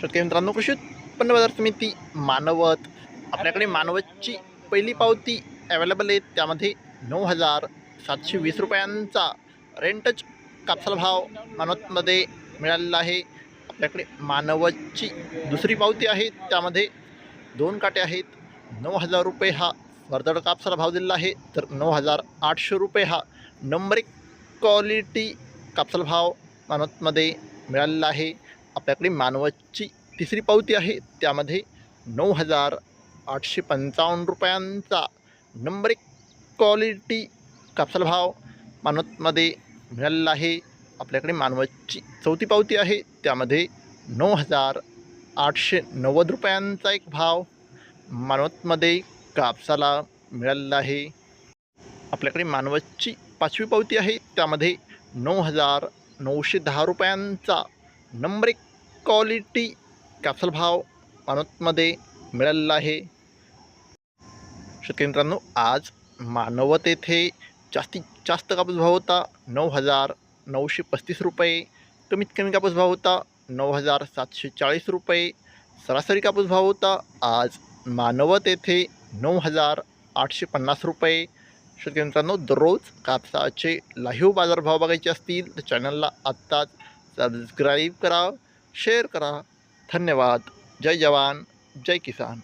शेतकरी मित्रांनो, कृषी उत्पन्न बाजार समिती मानवत आपल्याकडे मानवतची पहिली पावती अवेलेबल आहे. त्यामध्ये 9,720 रुपयांचा रेंटच कापसाला भाव मानवतमध्ये मिळालेला आहे. आपल्याकडे मानवतची दुसरी पावती आहे, त्यामध्ये 2 काटे आहेत. 9,000 रुपये हा वर्दळ कापसाला भाव दिलेला आहे, तर 9,800 रुपये हा नंबर 1 क्वालिटी कापसाला भाव मानवतमध्ये मिळालेला आहे. आपल्याकडे मानवतची तिसरी पावती आहे, त्यामध्ये 9,855 रुपयांचा नंबर 1 क्वालिटी कापसाला भाव मानवतमध्ये मिळालेला आहे. आपल्याकडे मानवतची चौथी पावती आहे, त्यामध्ये 9,890 रुपयांचा एक भाव मानवतमध्ये कापसाला मिळालेला आहे. आपल्याकडे मानवतची पाचवी पावती आहे, त्यामध्ये 9,910 रुपयांचा नंबर 1 क्वालिटी कापसाला भाव मानवतमध्ये मिळालेला आहे. शेतकरी मित्रांनो, आज मानवत येथे जास्तीत जास्त कापूस भाव होता 9,935 रुपये. कमीत कमी कापूस भाव होता 9,740 रुपये. सरासरी कापूस भाव होता आज मानवत येथे 9,850 रुपये. शेतकरी मित्रांनो, दररोज कापसाचे लाईव्ह बाजारभाव बघायचे असतील तर चॅनलला आत्ताच सबस्क्राईब करा, शेअर करा. धन्यवाद. जय जवान, जय किसान.